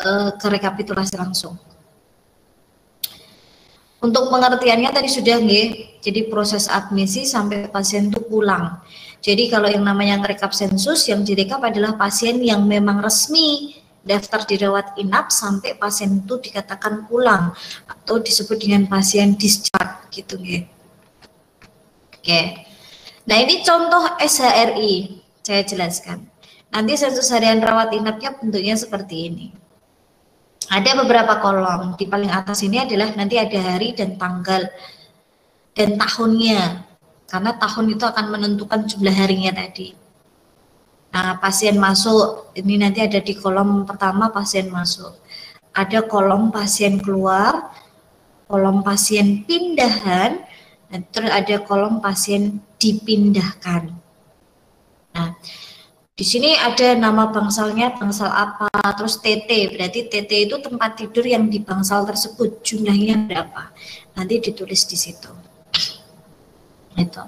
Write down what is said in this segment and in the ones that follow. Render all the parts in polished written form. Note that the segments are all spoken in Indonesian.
ke rekapitulasi langsung. Untuk pengertiannya tadi sudah nggih. Jadi proses admisi sampai pasien itu pulang. Jadi kalau yang namanya ngerekap sensus, yang direkap adalah pasien yang memang resmi daftar dirawat inap sampai pasien itu dikatakan pulang atau disebut dengan pasien discharge gitu nggih. Oke. Nah, ini contoh SHRI saya jelaskan. Nanti sensus harian rawat inapnya bentuknya seperti ini. Ada beberapa kolom, di paling atas ini adalah nanti ada hari dan tanggal dan tahunnya, karena tahun itu akan menentukan jumlah harinya tadi. Nah, pasien masuk, ini nanti ada di kolom pertama pasien masuk. Ada kolom pasien keluar, kolom pasien pindahan, dan terus ada kolom pasien dipindahkan. Nah, di sini ada nama bangsalnya, bangsal apa, terus TT, berarti TT itu tempat tidur yang di bangsal tersebut, jumlahnya berapa. Nanti ditulis di situ. Itu.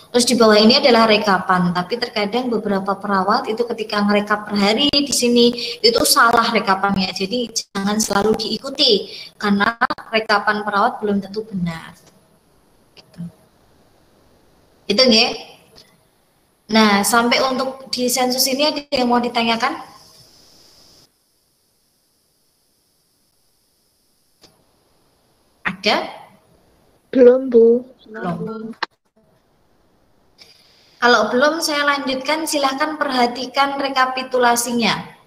Terus di bawah ini adalah rekapan, tapi terkadang beberapa perawat itu ketika ngerekap per hari di sini itu salah rekapannya, jadi jangan selalu diikuti karena rekapan perawat belum tentu benar. Gitu. Itu nggih. Nah, sampai untuk di sensus ini ada yang mau ditanyakan? Ada? Belum, Bu. Belum. Kalau belum, saya lanjutkan. Silahkan perhatikan rekapitulasinya.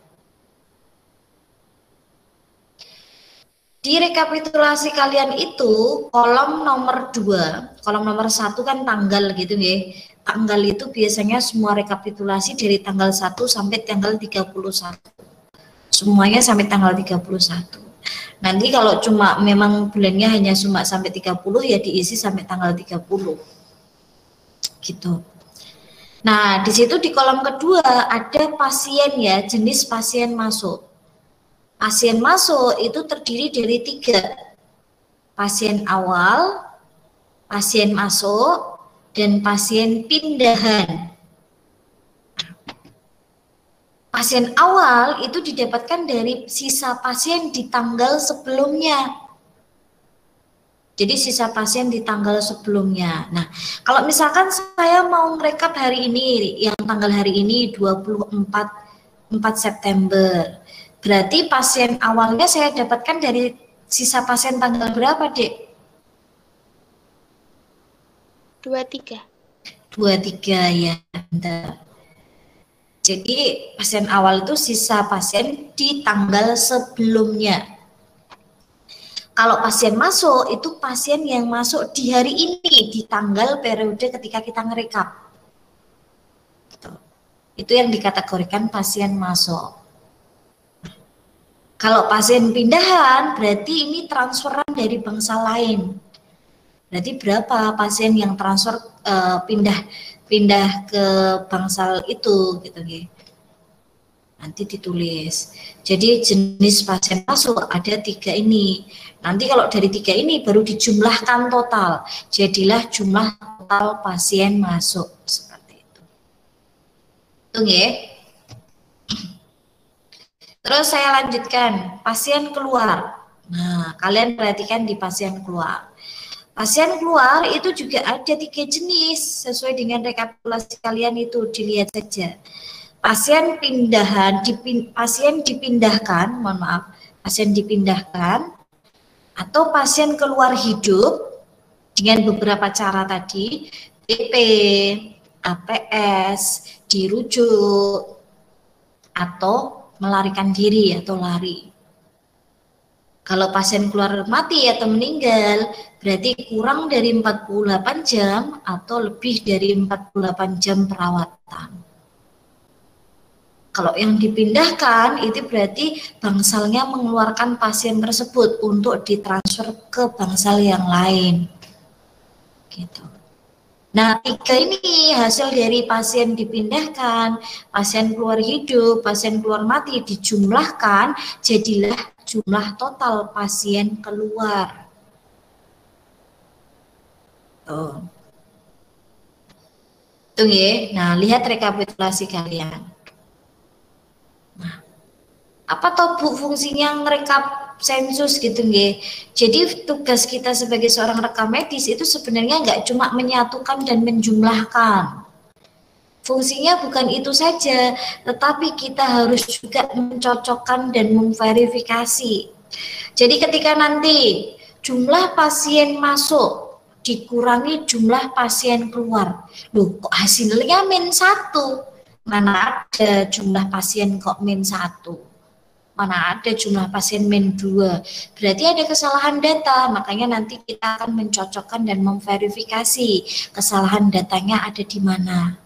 Di rekapitulasi kalian itu, kolom nomor 2, kolom nomor 1 kan tanggal gitu ya. Tanggal itu biasanya semua rekapitulasi dari tanggal 1 sampai tanggal 31. Semuanya sampai tanggal 31. Nanti kalau cuma memang bulannya hanya cuma sampai 30 ya diisi sampai tanggal 30. Gitu. Nah, di situ di kolom kedua ada pasien ya, jenis pasien masuk. Pasien masuk itu terdiri dari 3. Pasien awal, pasien masuk, dan pasien pindahan. Pasien awal itu didapatkan dari sisa pasien di tanggal sebelumnya. Jadi sisa pasien di tanggal sebelumnya. Nah, kalau misalkan saya mau merekap hari ini, yang tanggal hari ini 24 September. Berarti pasien awalnya saya dapatkan dari sisa pasien tanggal berapa, Dek? 23. 23 ya. Jadi pasien awal itu sisa pasien di tanggal sebelumnya. Kalau pasien masuk, itu pasien yang masuk di hari ini, di tanggal periode ketika kita ngerekap. Itu yang dikategorikan pasien masuk. Kalau pasien pindahan, berarti ini transferan dari bangsa lain. Berarti berapa pasien yang transfer pindah ke bangsal itu, gitu. Nanti ditulis. Jadi jenis pasien masuk ada 3 ini. Nanti kalau dari 3 ini baru dijumlahkan total. Jadilah jumlah total pasien masuk seperti itu. Itu nggih. Terus saya lanjutkan, pasien keluar. Nah, kalian perhatikan di pasien keluar. Pasien keluar itu juga ada 3 jenis sesuai dengan rekapitulasi kalian itu, dilihat saja. Pasien pindahan, pasien dipindahkan, mohon maaf, pasien dipindahkan atau pasien keluar hidup dengan beberapa cara tadi, PP, APS, dirujuk, atau melarikan diri atau lari. Kalau pasien keluar mati atau meninggal, berarti kurang dari 48 jam atau lebih dari 48 jam perawatan. Kalau yang dipindahkan, itu berarti bangsalnya mengeluarkan pasien tersebut untuk ditransfer ke bangsal yang lain. Gitu. Nah, 3 ini hasil dari pasien dipindahkan, pasien keluar hidup, pasien keluar mati dijumlahkan, jadilah jumlah total pasien keluar. Tuh. Tuh ya. Nah, lihat rekapitulasi kalian. Nah, Apa toh Bu fungsinya ngerekap sensus gitu nggih. Jadi tugas kita sebagai seorang rekam medis itu sebenarnya nggak cuma menyatukan dan menjumlahkan. Fungsinya bukan itu saja, tetapi kita harus juga mencocokkan dan memverifikasi. Jadi ketika nanti jumlah pasien masuk dikurangi jumlah pasien keluar, loh kok hasilnya -1? Mana ada jumlah pasien kok -1? Mana ada jumlah pasien -2? Berarti ada kesalahan data, makanya nanti kita akan mencocokkan dan memverifikasi kesalahan datanya ada di mana.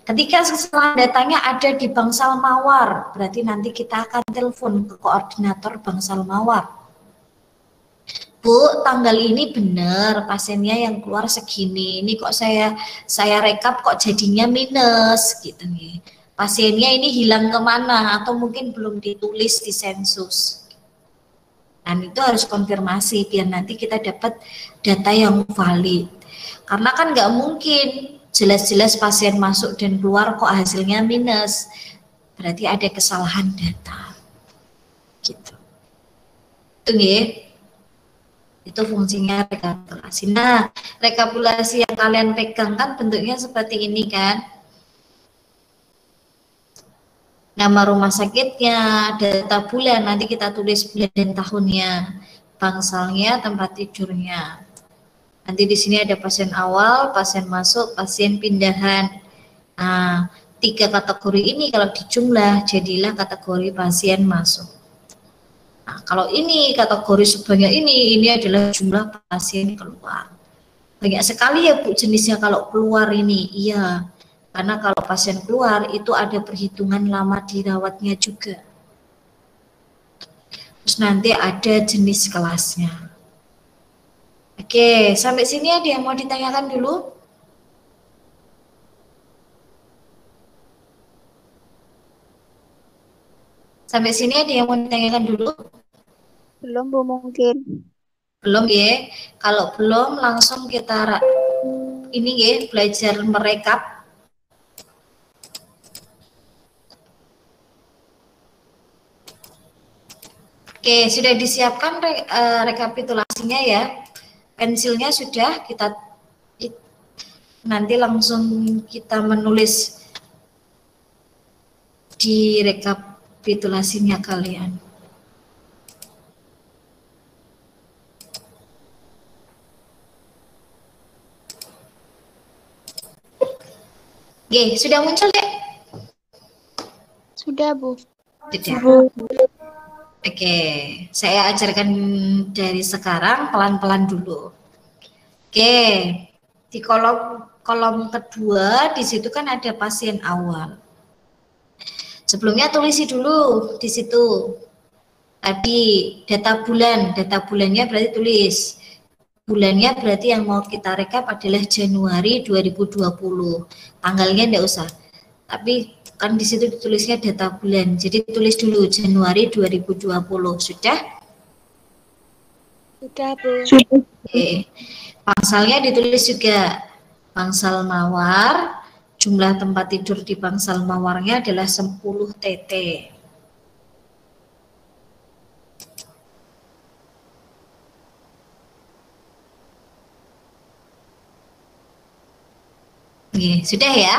Ketika kesalahan datanya ada di Bangsal Mawar, berarti nanti kita akan telepon ke koordinator Bangsal Mawar. Bu, tanggal ini benar pasiennya yang keluar segini. Ini kok saya rekap kok jadinya minus gitu nih. Pasiennya ini hilang kemana atau mungkin belum ditulis di sensus. Dan itu harus konfirmasi biar nanti kita dapat data yang valid. Karena kan nggak mungkin jelas-jelas pasien masuk dan keluar kok hasilnya minus. Berarti ada kesalahan data. Gitu. Itu nggih. Itu fungsinya rekapitulasi. Nah, rekapitulasi yang kalian pegang kan bentuknya seperti ini kan. Nama rumah sakitnya, data bulan, nanti kita tulis bulan dan tahunnya, bangsalnya, tempat tidurnya. Nanti di sini ada pasien awal, pasien masuk, pasien pindahan. Nah, 3 kategori ini kalau dijumlah jadilah kategori pasien masuk. Nah, kalau ini kategori sebanyak ini adalah jumlah pasien keluar. Banyak sekali ya Bu jenisnya kalau keluar ini, iya. Karena kalau pasien keluar itu ada perhitungan lama dirawatnya juga. Terus nanti ada jenis kelasnya. Oke, sampai sini ada yang mau ditanyakan dulu? Sampai sini ada yang mau ditanyakan dulu? Belum, Bu, mungkin. Belum ya? Kalau belum langsung kita ini ya, belajar merekap. Oke, sudah disiapkan rekapitulasinya ya. Pensilnya sudah, kita nanti langsung kita menulis di rekapitulasinya kalian. Oke, sudah muncul deh? Sudah, Bu. Sudah. Oke, saya ajarkan dari sekarang pelan-pelan dulu. Oke, di kolom kedua di situ kan ada pasien awal. Sebelumnya tulisi dulu di situ. Tadi data bulannya berarti tulis. Bulannya berarti yang mau kita rekap adalah Januari 2020. Tanggalnya enggak usah. Tapi kan di situ ditulisnya data bulan. Jadi tulis dulu Januari 2020. Sudah? Sudah, Bu. Oke. Pangsalnya ditulis juga. Bangsal Mawar, jumlah tempat tidur di Bangsal Mawarnya adalah 10 TT. Oke, sudah ya?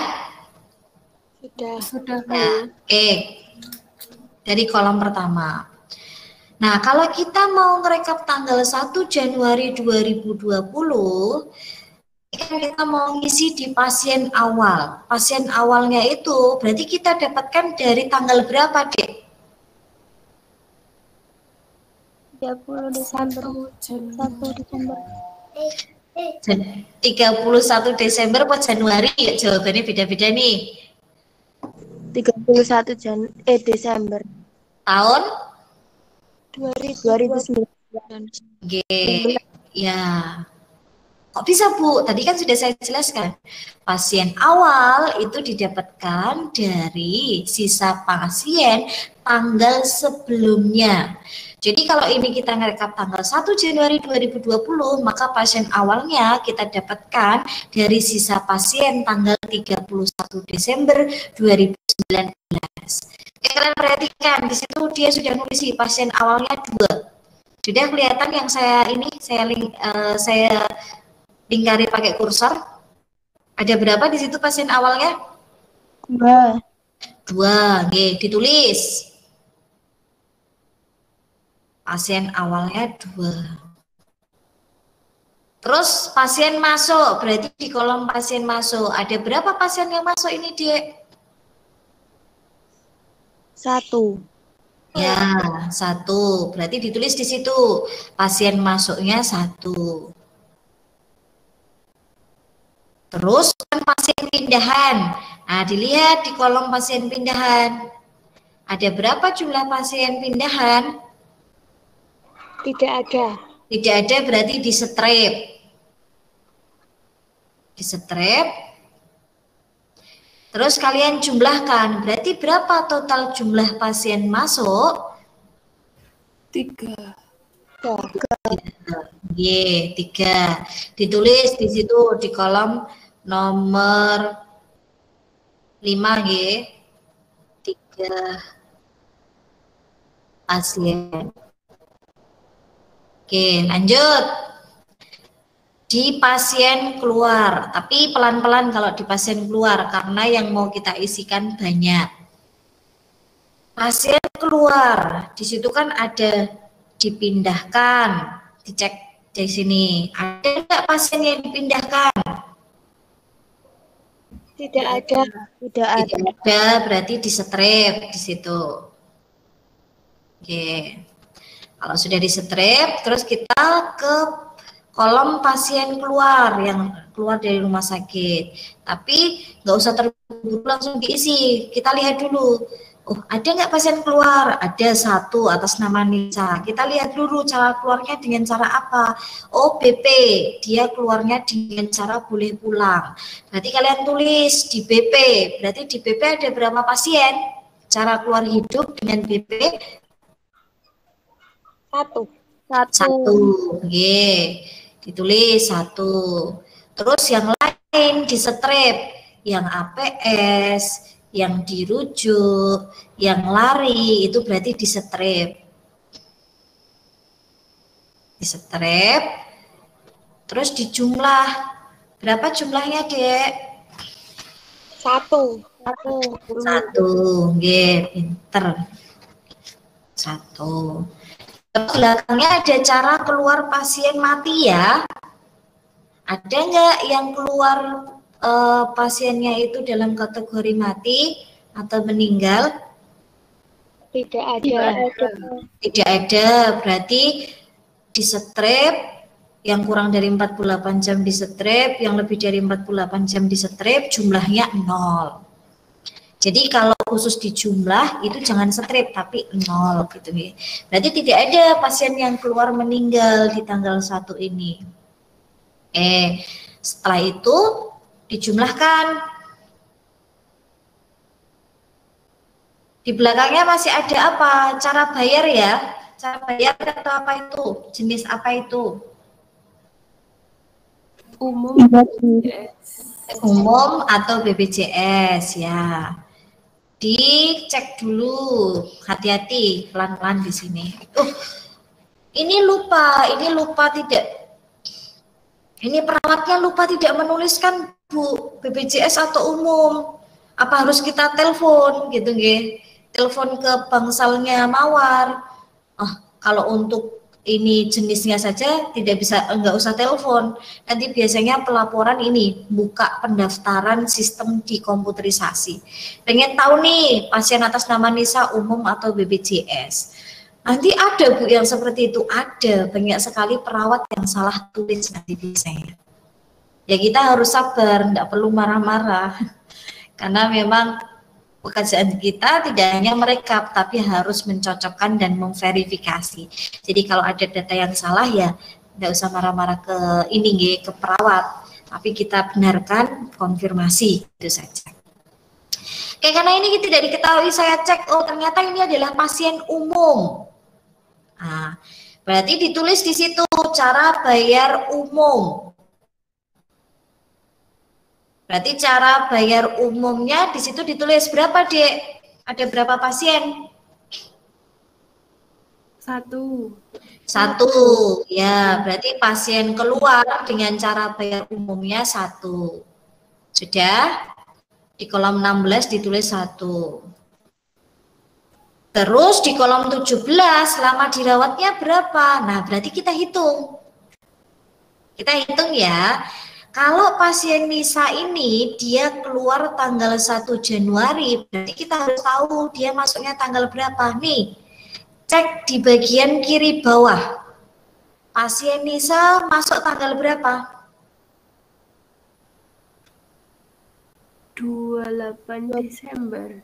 Sudah. Ya, oke. Dari kolom pertama. Nah, kalau kita mau ngerekap tanggal 1 Januari 2020, kan kita mau ngisi di pasien awal. Pasien awalnya itu berarti kita dapatkan dari tanggal berapa, Dek? 30 Desember. 1 Desember. 31 Desember atau Januari? Ya, jawabannya beda-beda nih. 31 Desember. Tahun? 2009. G. Ya. Kok bisa, Bu? Tadi kan sudah saya jelaskan. Pasien awal itu didapatkan dari sisa pasien tanggal sebelumnya. Jadi kalau ini kita ngerekap tanggal 1 Januari 2020, maka pasien awalnya kita dapatkan dari sisa pasien tanggal 31 Desember 2019. Kalian perhatikan di situ dia sudah nulis di pasien awalnya 2. Sudah kelihatan yang saya lingkari pakai kursor. Ada berapa di situ pasien awalnya? 2. 2. Oke, ditulis. Pasien awalnya 2. Terus pasien masuk, berarti di kolom pasien masuk. Ada berapa pasien yang masuk ini, Dek? 1. Ya, 1. Berarti ditulis di situ. Pasien masuknya 1. Terus kan pasien pindahan. Nah, dilihat di kolom pasien pindahan. Ada berapa jumlah pasien pindahan? Tidak ada. Tidak ada, berarti di strip. Di strip. Terus kalian jumlahkan. Berarti berapa total jumlah pasien masuk? 3. Y, 3. Ditulis di situ di kolom nomor 5 G. 3 pasien. Oke, lanjut. Di pasien keluar, tapi pelan-pelan kalau di pasien keluar karena yang mau kita isikan banyak. Pasien keluar, di situ kan ada dipindahkan, dicek di sini. Ada nggak pasien yang dipindahkan? Tidak ada. Tidak ada, berarti di strip di situ. Oke. Kalau sudah di strip, terus kita ke kolom pasien keluar yang keluar dari rumah sakit. Tapi nggak usah terburu-buru langsung diisi. Kita lihat dulu. Oh, ada nggak pasien keluar? Ada 1 atas nama Nisa. Kita lihat dulu cara keluarnya dengan cara apa. Oh, BP. Dia keluarnya dengan cara boleh pulang. Berarti kalian tulis di BP. Berarti di BP ada berapa pasien? Cara keluar hidup dengan BP? 1. Oke, ditulis 1. Terus yang lain di strip, yang APS, yang dirujuk, yang lari, itu berarti di strip. Di strip, terus dijumlah. Berapa jumlahnya, Dek? 1. 1, oke, pinter. 1. Belakangnya ada cara keluar pasien mati ya. Ada nggak yang keluar pasiennya itu dalam kategori mati atau meninggal? Tidak ada. Tidak ada, berarti di strip yang kurang dari 48 jam di strip, yang lebih dari 48 jam di strip, jumlahnya 0. Jadi kalau khusus di jumlah itu jangan strip tapi 0 gitu ya. Berarti tidak ada pasien yang keluar meninggal di tanggal 1 ini. Setelah itu dijumlahkan. Di belakangnya masih ada apa? Cara bayar ya. Cara bayar atau apa itu? Jenis apa itu? Umum Umum atau BPJS ya. Dicek dulu, hati-hati, pelan-pelan di sini. Ini lupa tidak. Ini perawatnya lupa tidak menuliskan Bu, BPJS atau umum. Apa harus kita telepon gitu nggih? Telepon ke bangsalnya Mawar. Kalau untuk ini jenisnya saja enggak usah telepon. Nanti biasanya pelaporan ini buka pendaftaran sistem dikomputerisasi. Pengen tahu nih pasien atas nama Nisa umum atau BPJS. Nanti ada Bu yang seperti itu, ada banyak sekali perawat yang salah tulis nanti biasanya. Ya kita harus sabar, enggak perlu marah-marah. Karena memang pekerjaan kita tidak hanya merekap, tapi harus mencocokkan dan memverifikasi. Jadi kalau ada data yang salah ya tidak usah marah-marah ke ke perawat, tapi kita benarkan, konfirmasi itu saja. Oke, karena ini tidak diketahui, saya cek, oh ternyata ini adalah pasien umum. Nah, berarti ditulis di situ cara bayar umum. Berarti cara bayar umumnya di situ ditulis berapa, Dek? Ada berapa pasien? Satu. Satu. Ya, berarti pasien keluar dengan cara bayar umumnya 1. Sudah? Di kolom 16 ditulis 1. Terus di kolom 17 lama dirawatnya berapa? Nah, berarti kita hitung. Kita hitung ya. Kalau pasien Nisa ini dia keluar tanggal 1 Januari, berarti kita harus tahu dia masuknya tanggal berapa. Nih, cek di bagian kiri bawah. Pasien Nisa masuk tanggal berapa? 28 Desember.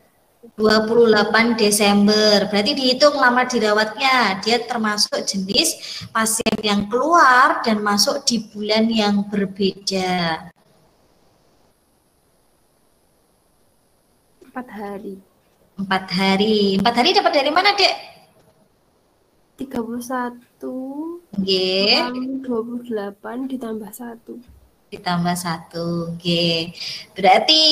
28 Desember. Berarti dihitung lama dirawatnya. Dia termasuk jenis pasien yang keluar dan masuk di bulan yang berbeda. 4 hari. 4 hari. 4 hari dapat dari mana, Dek? 31 Nggih. 28 ditambah 1. Ditambah 1. Nggih. Berarti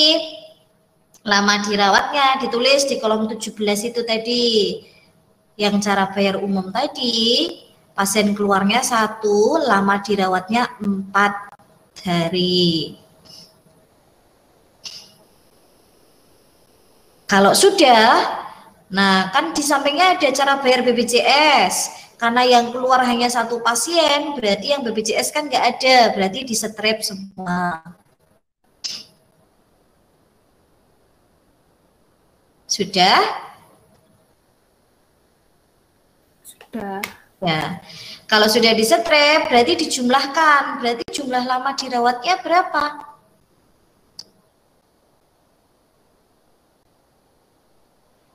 lama dirawatnya ditulis di kolom 17 itu tadi. Yang cara bayar umum tadi, pasien keluarnya 1, lama dirawatnya 4 hari. Kalau sudah, nah kan di sampingnya ada cara bayar BPJS. Karena yang keluar hanya 1 pasien, berarti yang BPJS kan nggak ada, berarti di-strip semua. Sudah? Sudah. Ya. Kalau sudah di-strip, berarti dijumlahkan. Berarti jumlah lama dirawatnya berapa?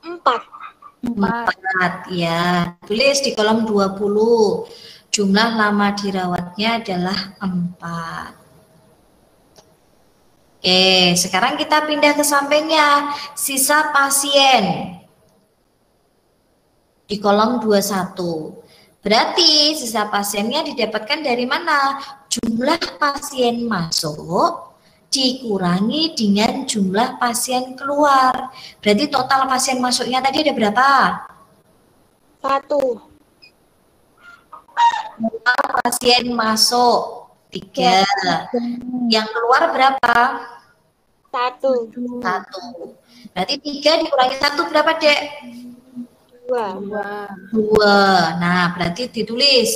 4. Ya. Tulis di kolom 20. Jumlah lama dirawatnya adalah 4. Oke, sekarang kita pindah ke sampingnya. Sisa pasien. Di kolom 21. Berarti sisa pasiennya didapatkan dari mana? Jumlah pasien masuk dikurangi dengan jumlah pasien keluar. Berarti total pasien masuknya tadi ada berapa? 1. Total pasien masuk 3. Yang keluar berapa? 1. 1. Berarti 3 dikurangi 1 berapa, Dek? 2. Nah, berarti ditulis.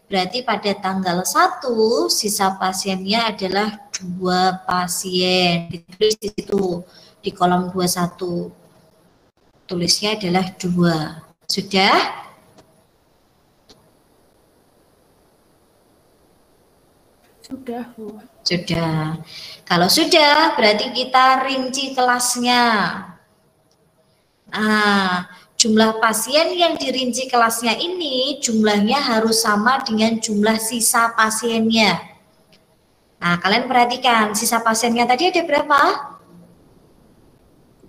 Berarti pada tanggal 1 sisa pasiennya adalah 2 pasien. Ditulis di situ di kolom 21. Tulisnya adalah 2. Sudah? Sudah, Bu. Sudah. Kalau sudah, berarti kita rinci kelasnya. Nah, jumlah pasien yang dirinci kelasnya ini jumlahnya harus sama dengan jumlah sisa pasiennya. Nah, kalian perhatikan, sisa pasiennya tadi ada berapa?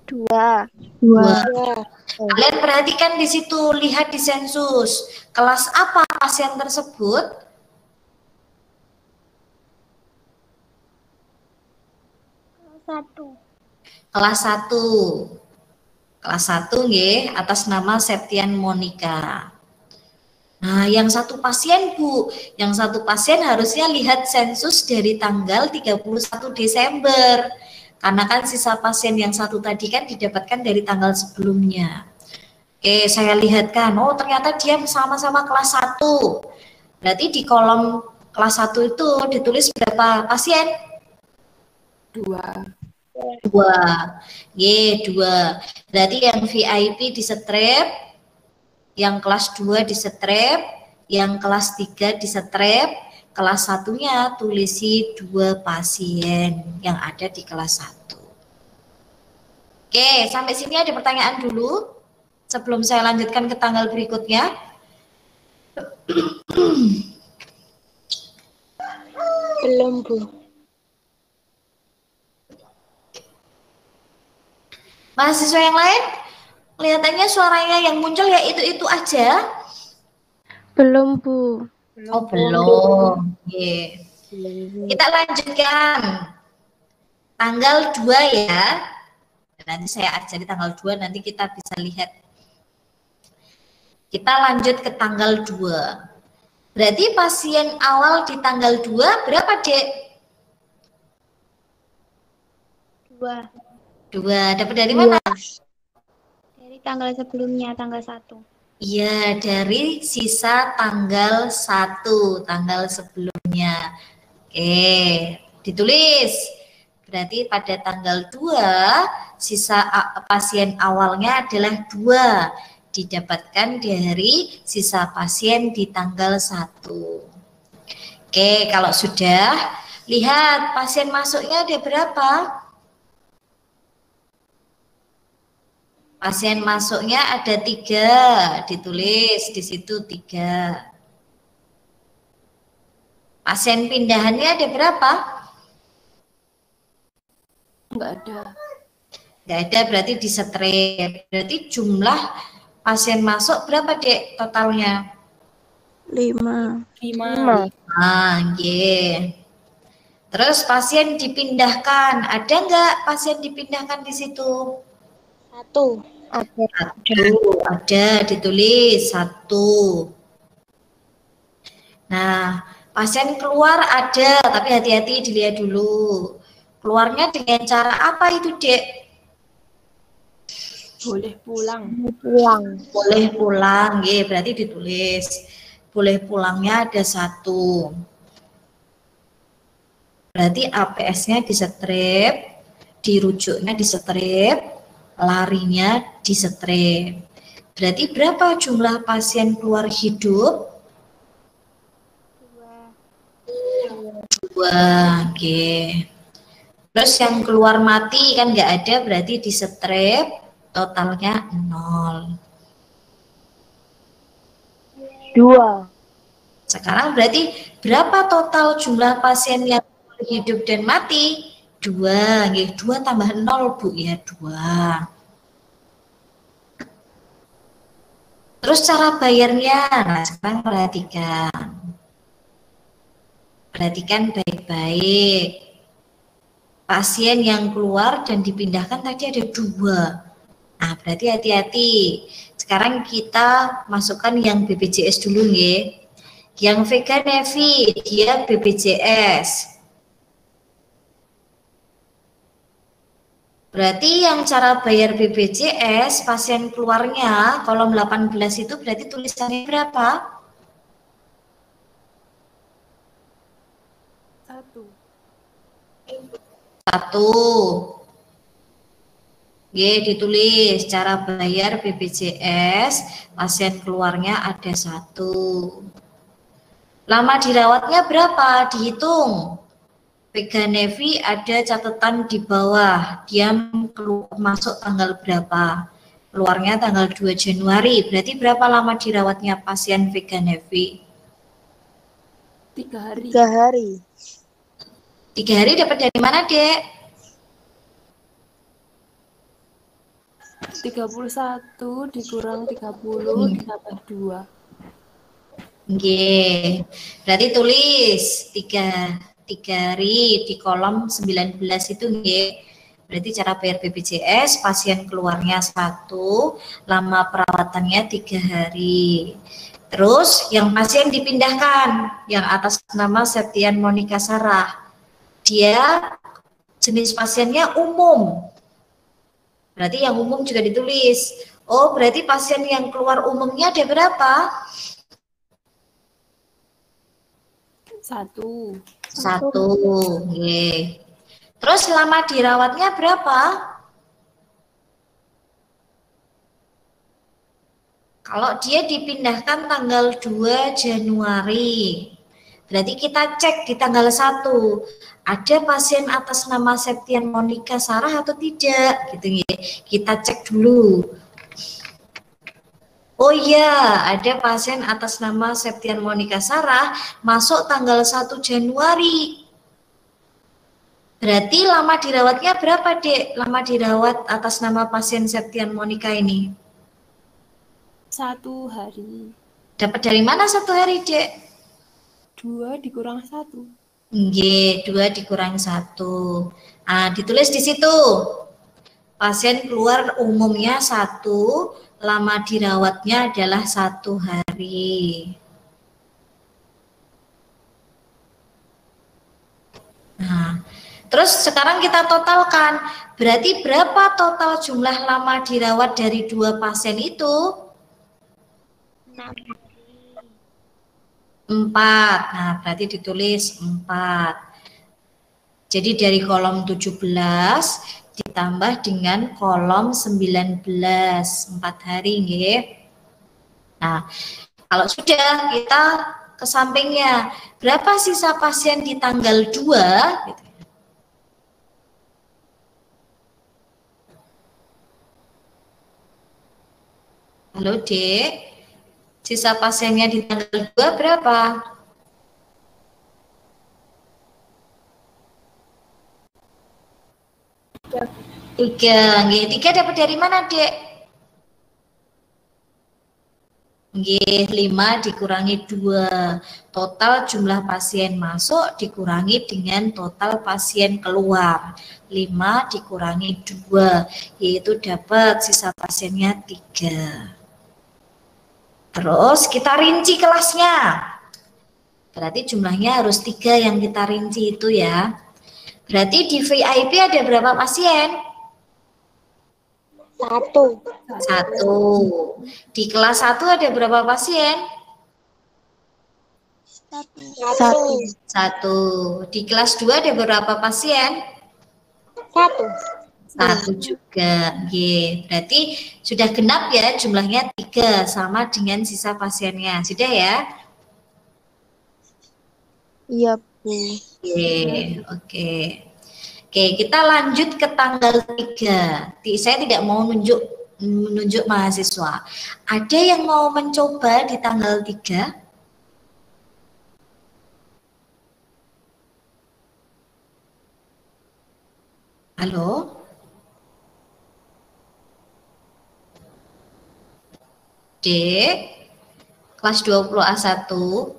2. Kalian perhatikan di situ, lihat di sensus. Kelas apa pasien tersebut? Kelas 1. Kelas 1 nggih, atas nama Septian Monica. Nah, yang 1 pasien, Bu. Yang 1 pasien harusnya lihat sensus dari tanggal 31 Desember. Karena kan sisa pasien yang 1 tadi kan didapatkan dari tanggal sebelumnya. Oke, saya lihatkan. Oh, ternyata dia sama-sama kelas 1. Berarti di kolom kelas 1 itu ditulis berapa pasien? 2. 2. Berarti yang VIP di strip, yang kelas 2 di strip, yang kelas 3 di strip, kelas 1-nya tulisi 2 pasien yang ada di kelas 1. Oke, sampai sini ada pertanyaan dulu sebelum saya lanjutkan ke tanggal berikutnya. Belum, Bu. Mahasiswa yang lain, kelihatannya suaranya yang muncul ya itu-itu aja. Belum, Bu. Oh, belum. Yeah. Kita lanjutkan. Tanggal 2 ya. Nanti saya ajari tanggal 2, nanti kita bisa lihat. Kita lanjut ke tanggal 2. Berarti pasien awal di tanggal 2 berapa, Dek? 2. 2. Dapat dari mana? Dari tanggal sebelumnya, tanggal 1. Iya, dari sisa tanggal 1, tanggal sebelumnya. Oke, ditulis. Berarti pada tanggal 2, sisa pasien awalnya adalah 2. Didapatkan dari sisa pasien di tanggal 1. Oke, kalau sudah, lihat pasien masuknya ada berapa? Pasien masuknya ada 3, ditulis di situ 3. Pasien pindahannya ada berapa? Enggak ada. Enggak ada, berarti di strip. Berarti jumlah pasien masuk berapa, Dek, totalnya? 5. Yeah. Terus pasien dipindahkan, ada nggak pasien dipindahkan di situ? 1. Ada, ditulis 1. Nah, pasien keluar ada, tapi hati-hati dilihat dulu. Keluarnya dengan cara apa itu, Dek? Boleh pulang. Boleh pulang, ya, berarti ditulis. Boleh pulangnya ada 1. Berarti APS-nya di strip, dirujuknya di strip, larinya di strip. Berarti berapa jumlah pasien keluar hidup? 2. Oke. Terus yang keluar mati kan nggak ada, berarti di strip totalnya 0. 2. Sekarang berarti berapa total jumlah pasien yang hidup dan mati? 2. 2 tambah 0, Bu, ya 2. Terus cara bayarnya, nah sekarang perhatikan. Perhatikan baik-baik. Pasien yang keluar dan dipindahkan tadi ada 2. Nah, berarti hati-hati. Sekarang kita masukkan yang BPJS dulu, ya. Yang Vega Nevi, dia BPJS. Berarti yang cara bayar BPJS, pasien keluarnya kolom 18 itu berarti tulisannya berapa? 1. Ditulis cara bayar BPJS, pasien keluarnya ada 1. Lama dirawatnya berapa? Dihitung. Vega Nevi ada catatan di bawah, dia masuk tanggal berapa? Keluarnya tanggal 2 Januari, berarti berapa lama dirawatnya pasien Vega Nevi? 3 hari. 3 hari. 3 hari dapat dari mana, Dek? 31 dikurang 30 ditambah 2. Oke, berarti tulis 3 hari di kolom 19 itu, berarti cara bayar BPJS, pasien keluarnya 1, lama perawatannya 3 hari. Terus yang pasien dipindahkan, yang atas nama Septian Monica Sarah, dia jenis pasiennya umum. Berarti yang umum juga ditulis. Oh, berarti pasien yang keluar umumnya ada berapa? 1. Terus lama dirawatnya berapa? Kalau dia dipindahkan tanggal 2 Januari, berarti kita cek di tanggal 1, ada pasien atas nama Septian Monica Sarah atau tidak, gitu ya. Kita cek dulu. Oh iya, ada pasien atas nama Septian Monica Sarah masuk tanggal 1 Januari. Berarti lama dirawatnya berapa, Dek? Lama dirawat atas nama pasien Septian Monica ini? 1 hari. Dapat dari mana 1 hari, Dek? 2 dikurang 1. Nggih, 2 dikurang 1. Nah, ditulis di situ. Pasien keluar umumnya 1, lama dirawatnya adalah 1 hari. Nah, terus sekarang kita totalkan. Berarti berapa total jumlah lama dirawat dari 2 pasien itu? 4. Nah, berarti ditulis 4. Jadi dari kolom 17 ditambah dengan kolom 19, 4 hari nggih. Nah, kalau sudah kita ke sampingnya, berapa sisa pasien di tanggal 2 gitu. Halo, Dek. Sisa pasiennya di tanggal 2 berapa? 3. Nggih, 3 dapat dari mana, Dek? Nggih, 5 dikurangi 2. Total jumlah pasien masuk dikurangi dengan total pasien keluar. 5 dikurangi 2, yaitu dapat sisa pasiennya 3. Terus kita rinci kelasnya. Berarti jumlahnya harus 3 yang kita rinci itu ya. Berarti di VIP ada berapa pasien? 1. 1. Di kelas 1 ada berapa pasien? 1. 1. Di kelas 2 ada berapa pasien? 1. 1 juga. Berarti sudah genap ya jumlahnya 3 sama dengan sisa pasiennya. Sudah ya? Iya, Bu. Oke. Oke, kita lanjut ke tanggal 3. Saya tidak mau menunjuk mahasiswa. Ada yang mau mencoba di tanggal 3? Halo? Dek, kelas 20A1,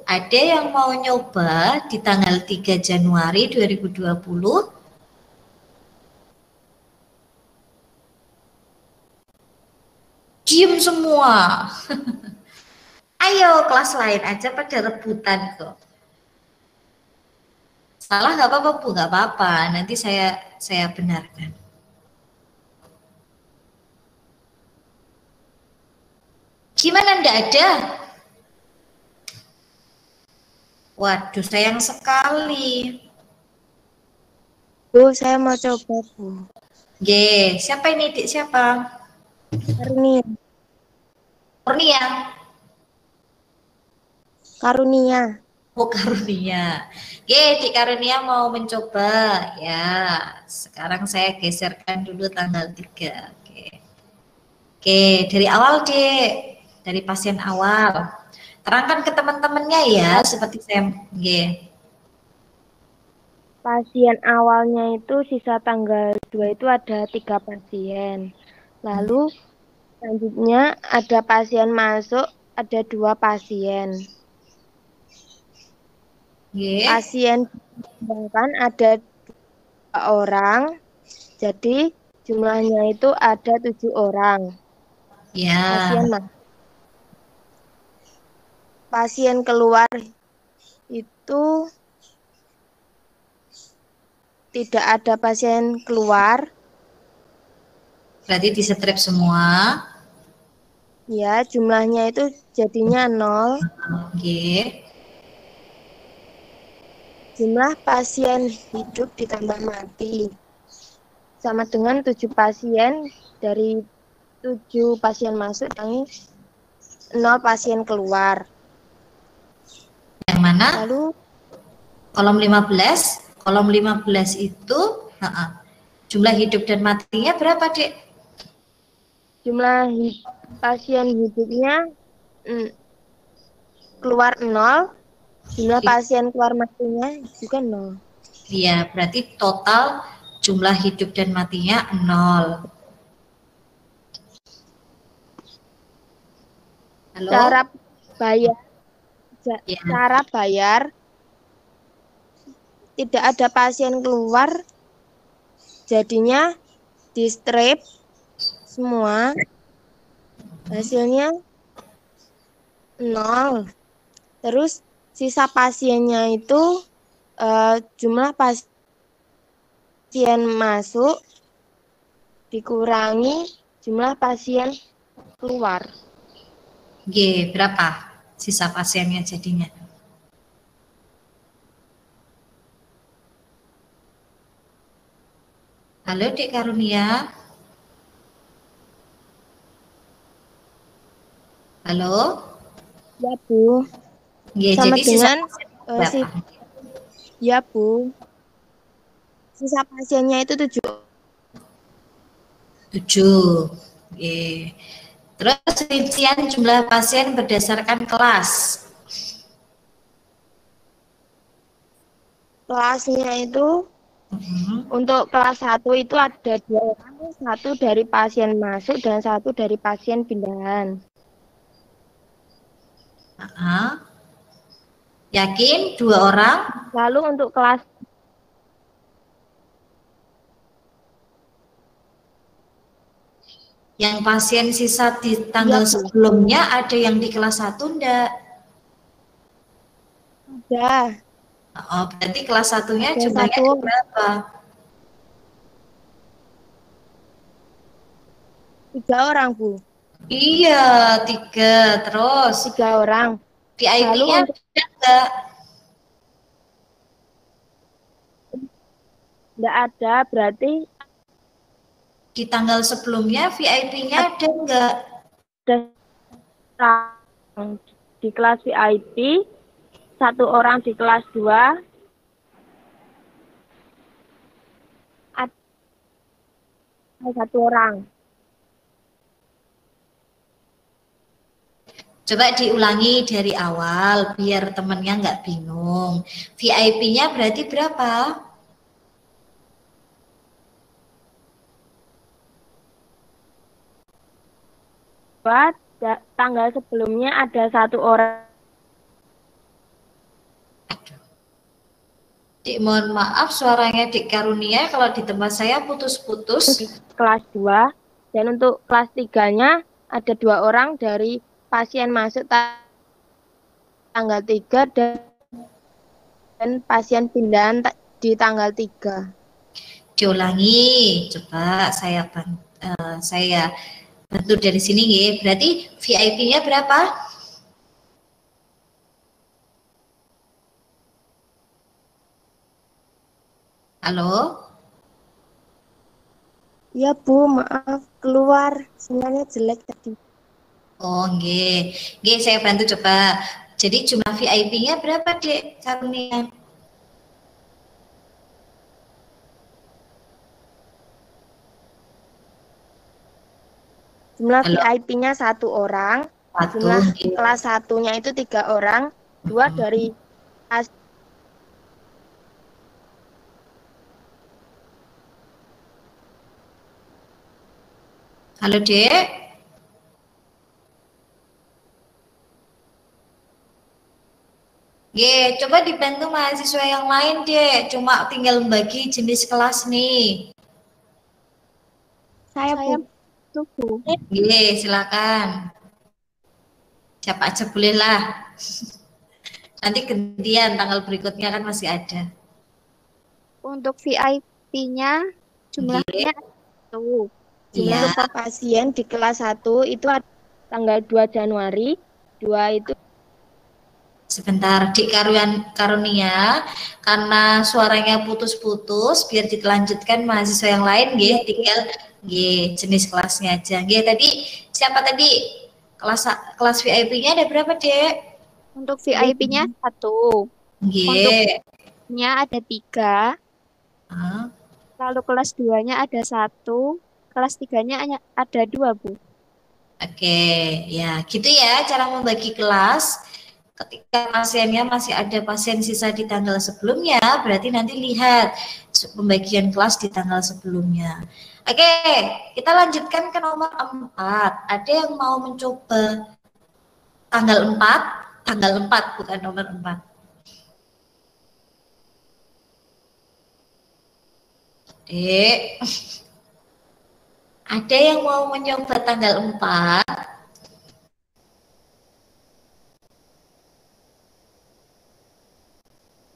ada yang mau nyoba di tanggal 3 Januari 2020? Diem semua. Ayo, kelas lain aja pada rebutan kok. Salah nggak apa-apa, Bu, nggak apa-apa. Nanti saya benarkan. Gimana, ndak ada? Waduh, sayang sekali. Bu, saya mau coba, Bu. Siapa ini, Dik? Siapa? Karunia. Karunia. Oh, Karunia. Dik Karunia mau mencoba ya. Sekarang saya geserkan dulu tanggal 3. Oke, dari awal, Dek. Dari pasien awal. Terangkan ke teman-temannya ya, seperti saya. Pasien awalnya itu sisa tanggal 2 itu ada 3 pasien. Lalu selanjutnya ada pasien masuk, ada 2 pasien. Pasien sedangkan ada 2 orang, jadi jumlahnya itu ada 7 orang. Pasien keluar itu tidak ada pasien keluar. Berarti disetrip semua. Ya, jumlahnya itu jadinya 0. Jumlah pasien hidup ditambah mati sama dengan 7 pasien, dari 7 pasien masuk dan 0 pasien keluar. Yang mana? Lalu kolom 15. Kolom 15 itu jumlah hidup dan matinya berapa, Dek? Jumlah pasien hidupnya keluar 0. Jumlah pasien keluar matinya juga 0. Iya, berarti total jumlah hidup dan matinya 0. Halo? Cara bayar tidak ada pasien keluar, jadinya di strip semua, hasilnya 0. Terus sisa pasiennya itu jumlah pasien masuk dikurangi jumlah pasien keluar. G, berapa sisa pasiennya jadinya? Halo Dek Karunia. Halo? Ya, Bu. G, Sama jadi sisa dengan berapa? ya, Bu. Sisa pasiennya itu 7. 7. G. Terus rincian jumlah pasien berdasarkan kelas. Kelasnya itu untuk kelas 1 itu ada 2 orang, 1 dari pasien masuk dan 1 dari pasien pindahan. Yakin 2 orang? Lalu untuk kelas Yang pasien sisa di tanggal sebelumnya ada yang di kelas 1 enggak? Ada. Oh, berarti kelas 1-nya Ada jumlahnya 1. berapa? 3 orang, Bu. Iya, 3. Terus 3 orang. VIP-nya ada enggak? Enggak ada, berarti Di tanggal sebelumnya VIP-nya ada enggak? Ada di kelas VIP, 1 orang di kelas 2, ada 1 orang. Coba diulangi dari awal biar temennya nggak bingung. VIP-nya berarti berapa? Buat tanggal sebelumnya ada 1 orang. Dik, mohon maaf suaranya Dik Karunia kalau di tempat saya putus-putus. Kelas 2 dan untuk kelas 3-nya ada 2 orang dari pasien masuk tanggal 3 dan pasien pindahan di tanggal 3. Diulangi, coba saya bantu dari sini ya. Berarti VIP-nya berapa? Halo? Ya, Bu, maaf keluar sinyalnya jelek tadi. Oh, nggih. Nggih, saya bantu coba. Jadi jumlah VIP-nya berapa, Dek Karunia? Jumlah VIP-nya 1 orang, jumlah kelas 1-nya itu 3 orang, 2 dari Halo, Dek. Coba dibantu mahasiswa yang lain, Dek. Cuma tinggal membagi jenis kelas nih. Saya Bu. Silakan. Siapa aja boleh lah. Nanti gantian tanggal berikutnya kan masih ada. Untuk VIP-nya jumlahnya 1. Jumlah pasien di kelas 1 itu tanggal 2 Januari, 2 itu. Sebentar, Dik Karunia, karena suaranya putus-putus, biar dilanjutkan mahasiswa yang lain, tinggal jenis kelasnya aja. Tadi siapa tadi? Kelas VIP-nya ada berapa, Dek? Untuk VIP-nya 1. Untuk-nya ada 3. Lalu kelas 2-nya ada 1. Kelas 3-nya ada 2, Bu. Oke, ya gitu ya cara membagi kelas. Ketika pasiennya masih ada pasien sisa di tanggal sebelumnya, berarti nanti lihat pembagian kelas di tanggal sebelumnya. Oke, kita lanjutkan ke nomor 4. Ada yang mau mencoba tanggal 4? Tanggal 4 bukan nomor 4. Dek. Ada yang mau mencoba tanggal 4?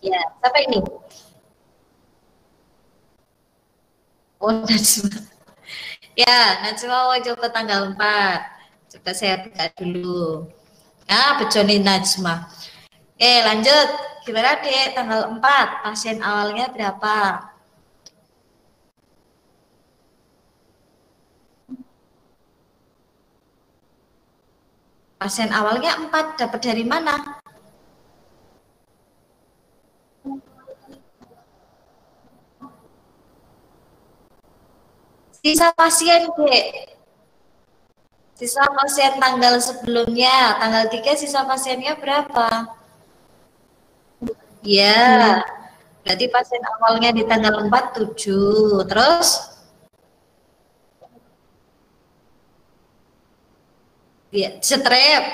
Ya, siapa ini? Oh, Najma. Ya, Najma mau coba tanggal 4. Coba saya buka dulu. Ah, bejoni Najma. Lanjut. Gimana, Dek? Tanggal 4, pasien awalnya berapa? Pasien awalnya 4, dapat dari mana? Sisa pasien, Dek. Sisa pasien tanggal sebelumnya. Tanggal 3 sisa pasiennya berapa? Ya, berarti pasien awalnya di tanggal 4, 7. Terus? Ya, strep.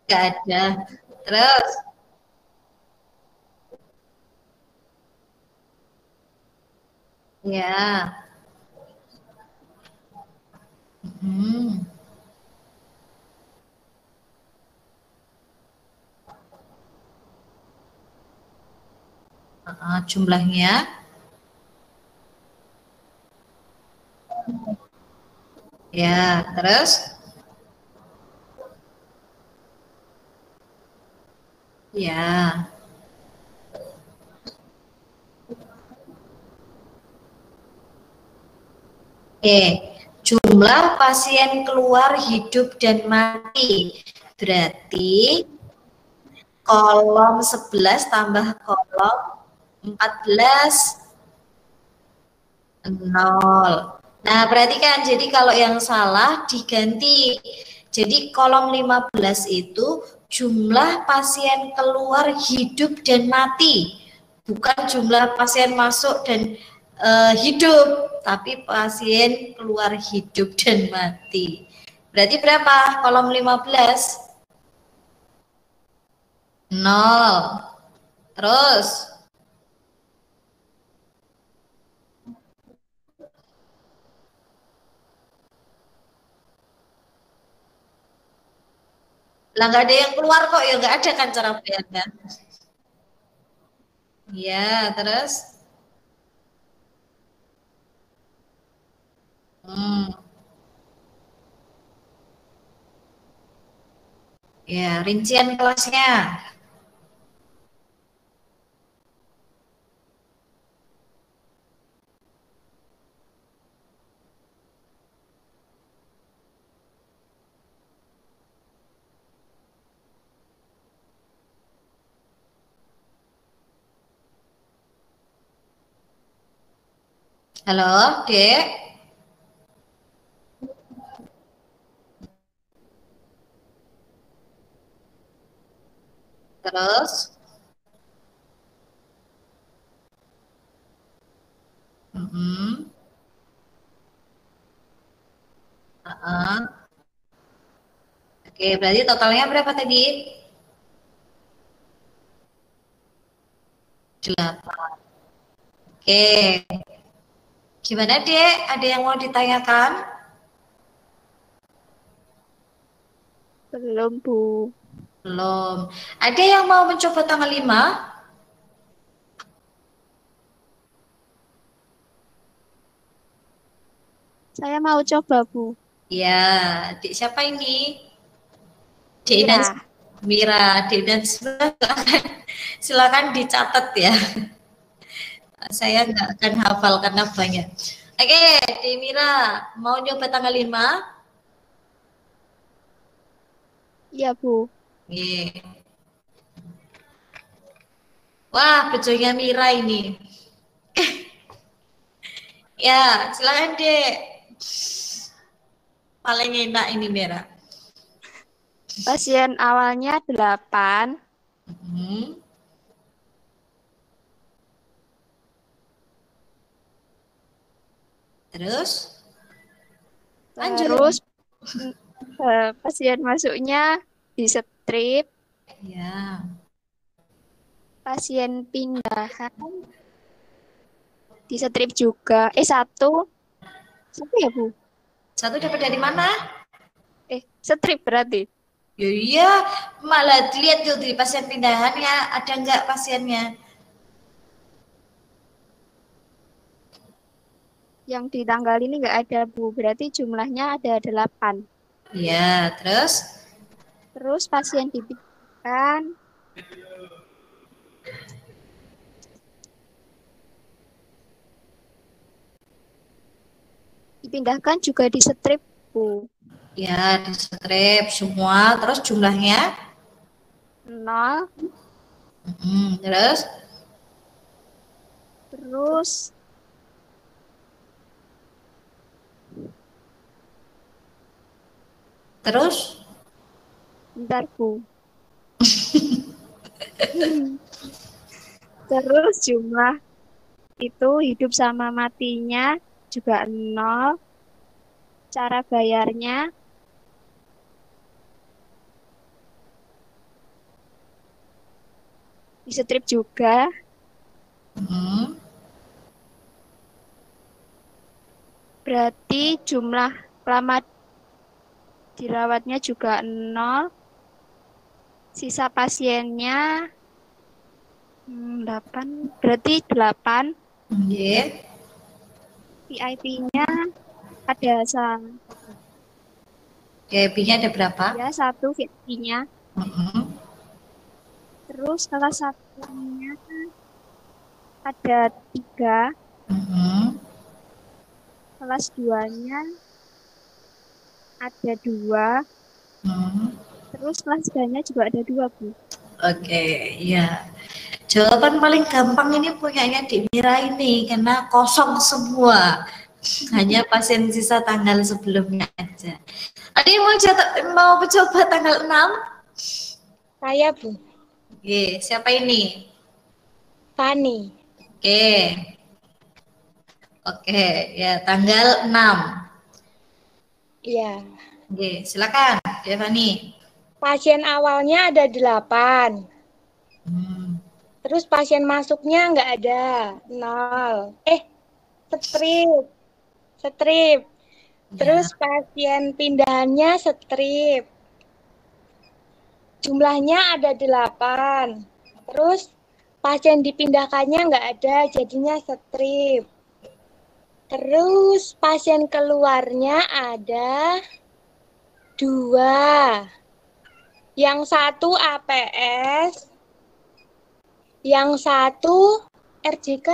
Nggak ada. Terus? Ya. Hmm. Jumlahnya? Ya, terus? Ya. Oke, jumlah pasien keluar hidup dan mati. Berarti kolom 11 tambah kolom 14, 0. Nah, perhatikan, jadi kalau yang salah diganti. Jadi kolom 15 itu jumlah pasien keluar hidup dan mati. Bukan jumlah pasien masuk dan hidup, tapi pasien keluar hidup dan mati. Berarti berapa kolom 15? 0. Terus? Lah nggak ada yang keluar kok, ya nggak ada kan cara bayarnya. Ya, terus? Hmm. Ya, rincian kelasnya. Halo, Dek. Terus? Mm-mm. Oke, berarti totalnya berapa tadi? 8. Oke. Gimana, Dek? Ada yang mau ditanyakan? Belum, Bu. Belum. Ada yang mau mencoba tanggal 5? Saya mau coba, Bu. Ya, Dek siapa ini? Dek Mira. dan Mira. Dek dan silakan, silakan dicatat ya. Saya nggak akan hafal karena banyak. Oke, Dek Mira, mau coba tanggal 5? Iya, Bu. Oke. Wah, bejonya Mira ini. Ya, silakan Dek. Paling enak ini Mira. Pasien awalnya 8, Hmm. Terus? Lanjut. terus pasien masuknya di strip, Ya. pasien pindahan di strip juga. Satu ya, Bu? 1 dapat dari mana? Strip berarti. Ya iya, malah dilihat tuh di pasien pindahan ya, ada enggak pasiennya? Yang di tanggal ini nggak ada, Bu. Berarti jumlahnya ada 8. Iya, terus? Terus pasien dipindahkan. Dipindahkan juga di strip, Bu. Ya, di strip semua, terus jumlahnya? 0. Terus? Terus Terus? bentar, Bu. Terus jumlah itu hidup sama matinya juga 0. Cara bayarnya di strip juga. Berarti jumlah lama dirawatnya juga 0. Sisa pasiennya 8. Berarti 8. Iya. VIP-nya ada VIP-nya ada berapa? ya 1 VIP-nya. Terus salah satunya ada 3. Kelas 2-nya ada 2. Terus kelas 3-nya juga ada 2, Bu. Oke, ya. Jawaban paling gampang ini punyanya Dik Mira ini, karena kosong semua. Hanya pasien sisa tanggal sebelumnya aja. Ada yang mau coba tanggal 6? Saya, Bu. Oke, siapa ini? Fani. Oke, ya tanggal 6. Iya. Oke, silakan, Devani. Pasien awalnya ada 8. Terus pasien masuknya nggak ada, 0. Strip. Terus pasien pindahannya strip. Jumlahnya ada 8. Terus pasien dipindahkannya nggak ada, jadinya strip. Terus pasien keluarnya ada 2. Yang 1 APS, yang 1 RJK.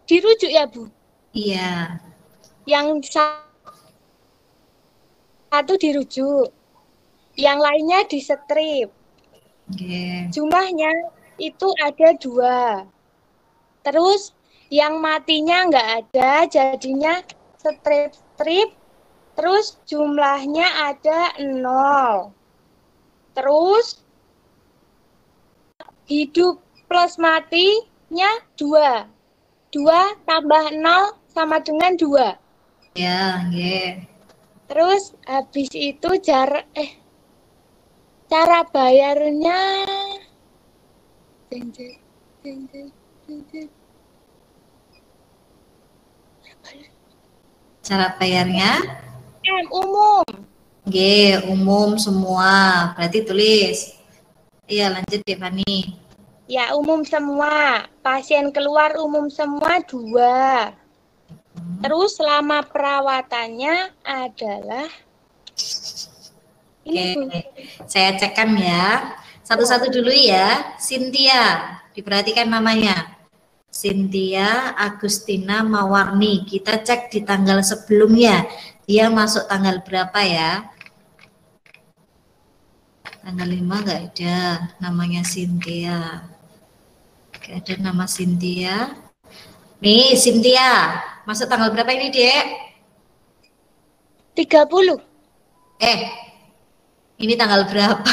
Dirujuk ya, Bu? Iya. Yang 1 dirujuk. Yang lainnya di strip. Jumlahnya itu ada 2. Terus yang matinya nggak ada, jadinya strip. Terus jumlahnya ada 0. Terus hidup plus matinya 2. 2 tambah 0 sama dengan 2. Ya, Terus habis itu cara bayarnya umum. Umum semua. Berarti tulis. Iya, lanjut Devani. Ya, umum semua. Pasien keluar umum semua 2. Terus selama perawatannya adalah saya cekkan ya. Satu-satu dulu ya. Cynthia, diperhatikan namanya. Cynthia Agustina Mawarni. Kita cek di tanggal sebelumnya. Dia masuk tanggal berapa ya? Tanggal 5 nggak ada namanya Cynthia. Nggak ada nama Cynthia. Nih Cynthia, masuk tanggal berapa ini, Dek? 30. Ini tanggal berapa?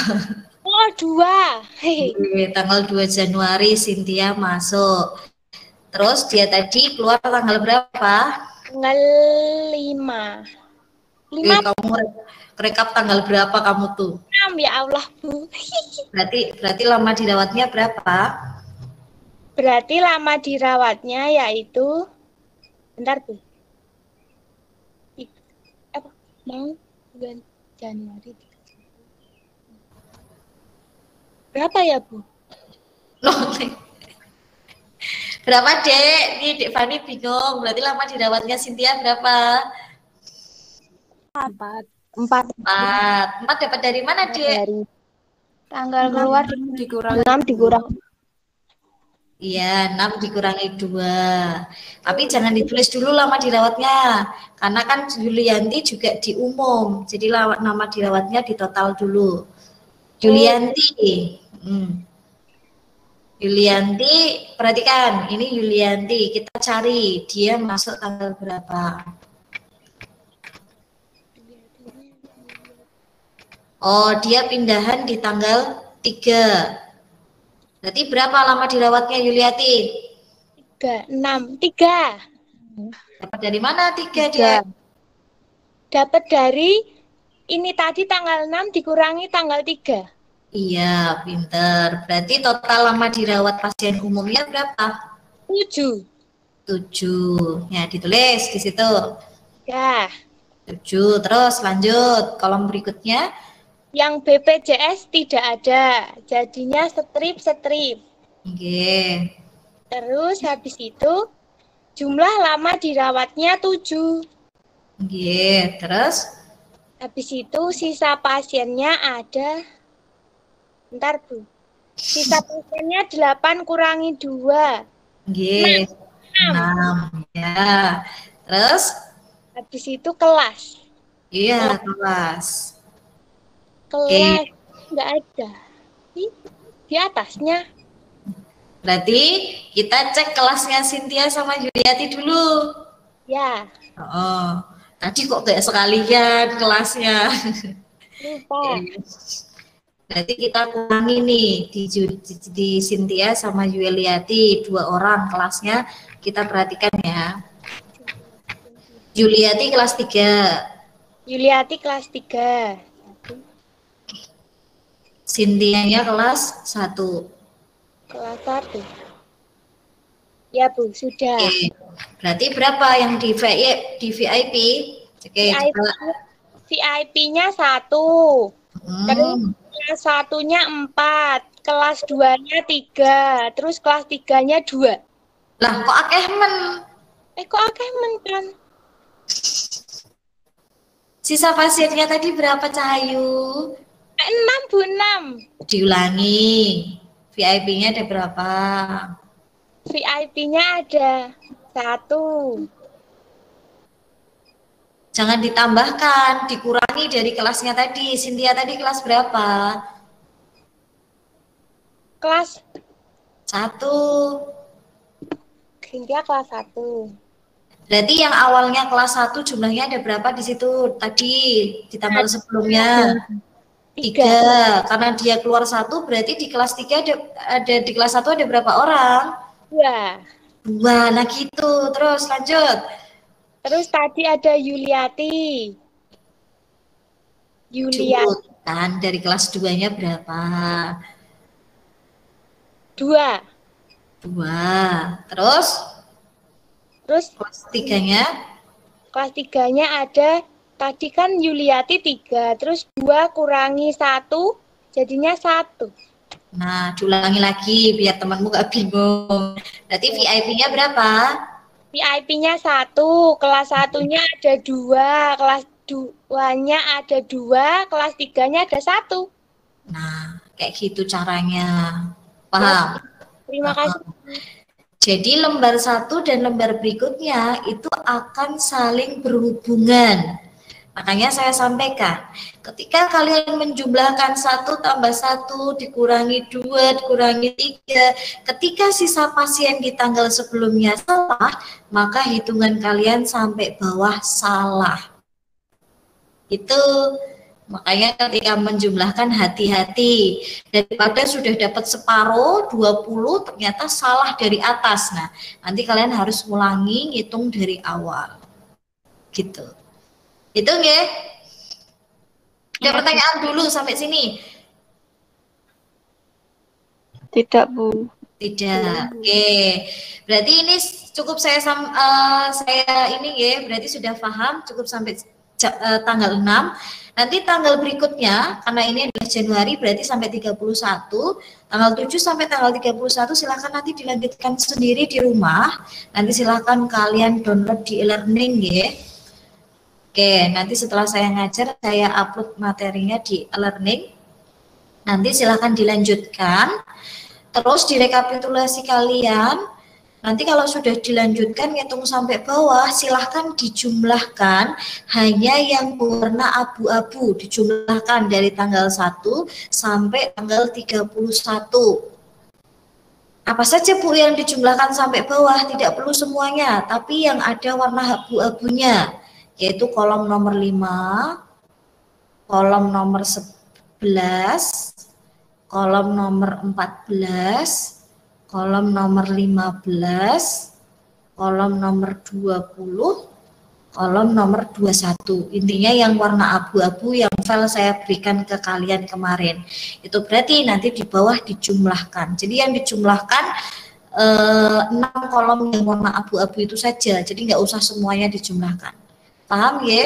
Oh, 2. Tanggal 2 Januari Cynthia masuk. Terus dia tadi keluar tanggal berapa? Tanggal 5. Kamu rekap tanggal berapa kamu tuh? 6, ya Allah, Bu. Berarti lama dirawatnya berapa? Berarti lama dirawatnya yaitu bentar, Bu. Mau bulan Januari. Berapa ya, Bu? Loh, berapa Dek? Nih Dek Fani bingung. Berarti lama dirawatnya Cynthia berapa? 4. 4 4 dapat dari mana Dek? hari. Tanggal keluar dikurangi 6 dikurangi. Iya, 6 dikurangi 2. Tapi jangan ditulis dulu lama dirawatnya. Karena kan Yulianti juga di umum. Jadi nama dirawatnya ditotal dulu. Yulianti. Yulianti, perhatikan. Ini Yulianti. Kita cari dia masuk tanggal berapa. Oh, dia pindahan di tanggal 3. Berarti berapa lama dirawatnya Yuliati? 6. 3. Dapat dari mana 3 dia? Dapat dari ini tadi tanggal 6 dikurangi tanggal 3. Iya, pinter. Berarti total lama dirawat pasien umumnya berapa? 7. 7. Ya, ditulis di situ. Ya. 7. Terus lanjut. Kolom berikutnya. Yang BPJS tidak ada. Jadinya strip-strip. Oke. Terus habis itu jumlah lama dirawatnya 7. Oke, terus? Habis itu sisa pasiennya ada. Bentar, Bu. Sisa pasiennya 8 kurangi 2. Oke. 6. Ya. Terus? Habis itu kelas. Iya, kelas. Kelas nggak ada. Di atasnya. Berarti kita cek kelasnya Cynthia sama Yuliati dulu. Ya. Oh, tadi kok kayak sekalian kelasnya. Lupa. Berarti kita kurangi nih di Cynthia sama Yuliati 2 orang kelasnya kita perhatikan ya. Yuliati kelas 3. Yuliati kelas 3. Cynthia-nya kelas 1. Kelas 1. Ya, Bu, sudah. Oke. Berarti berapa yang di VIP? Oke, VIP-nya 1. Terus kelas 1-nya 4, kelas 2-nya 3, terus kelas 3-nya 2. Lah, kok akeh men? Kok akeh men kan? Sisa pasiennya tadi berapa Cahayu? 6, Bu, 6. Diulangi. VIP-nya ada berapa? VIP-nya ada 1. Jangan ditambahkan, dikurangi dari kelasnya tadi. Cynthia tadi kelas berapa? Kelas 1. Cynthia kelas 1. Berarti yang awalnya kelas 1 jumlahnya ada berapa di situ tadi di tanggal sebelumnya? 3. Karena dia keluar 1, berarti di kelas 3 ada di kelas 1 ada berapa orang? 2. 2. Nah gitu. Terus lanjut. Terus tadi ada Yuliati. Kan dari kelas 2-nya berapa? 2. Terus kelas 3-nya? Kelas 3-nya ada, tadi kan Yuliati 3, terus 2 kurangi 1, jadinya 1. Nah, diulangi lagi biar temanmu gak bingung. Berarti VIP-nya berapa? VIP-nya 1, kelas 1-nya ada 2, kelas 2-nya ada 2, kelas 3-nya ada 1. Nah, kayak gitu caranya. Paham? Terima kasih. Jadi lembar 1 dan lembar berikutnya itu akan saling berhubungan. Makanya saya sampaikan, ketika kalian menjumlahkan 1 tambah 1 dikurangi 2 dikurangi 3, ketika sisa pasien di tanggal sebelumnya salah, maka hitungan kalian sampai bawah salah. Itu makanya ketika menjumlahkan hati-hati, daripada sudah dapat separuh 20 ternyata salah dari atas. Nah, nanti kalian harus ulangi ngitung dari awal. Gitu. Itu nggih? Ada pertanyaan dulu sampai sini? Tidak, Bu. Tidak. Oke. Berarti ini cukup saya ini nggih, berarti sudah paham cukup sampai tanggal 6. Nanti tanggal berikutnya, karena ini adalah Januari berarti sampai 31, tanggal 7 sampai tanggal 31 silakan nanti dilanjutkan sendiri di rumah. Nanti silakan kalian download di e-learning ya. Oke, nanti setelah saya ngajar, saya upload materinya di e-learning. Nanti silakan dilanjutkan. Terus direkapitulasi kalian. Nanti kalau sudah dilanjutkan ngitung sampai bawah, silahkan dijumlahkan hanya yang warna abu-abu, dijumlahkan dari tanggal 1 sampai tanggal 31. Apa saja Bu yang dijumlahkan sampai bawah? Tidak perlu semuanya, tapi yang ada warna abu-abunya, yaitu kolom nomor 5, kolom nomor 11, kolom nomor 14, kolom nomor 15, kolom nomor 20, kolom nomor 21. Intinya yang warna abu-abu yang file saya berikan ke kalian kemarin. Itu berarti nanti di bawah dijumlahkan. Jadi yang dijumlahkan 6 kolom yang warna abu-abu itu saja. Jadi nggak usah semuanya dijumlahkan. Paham ya?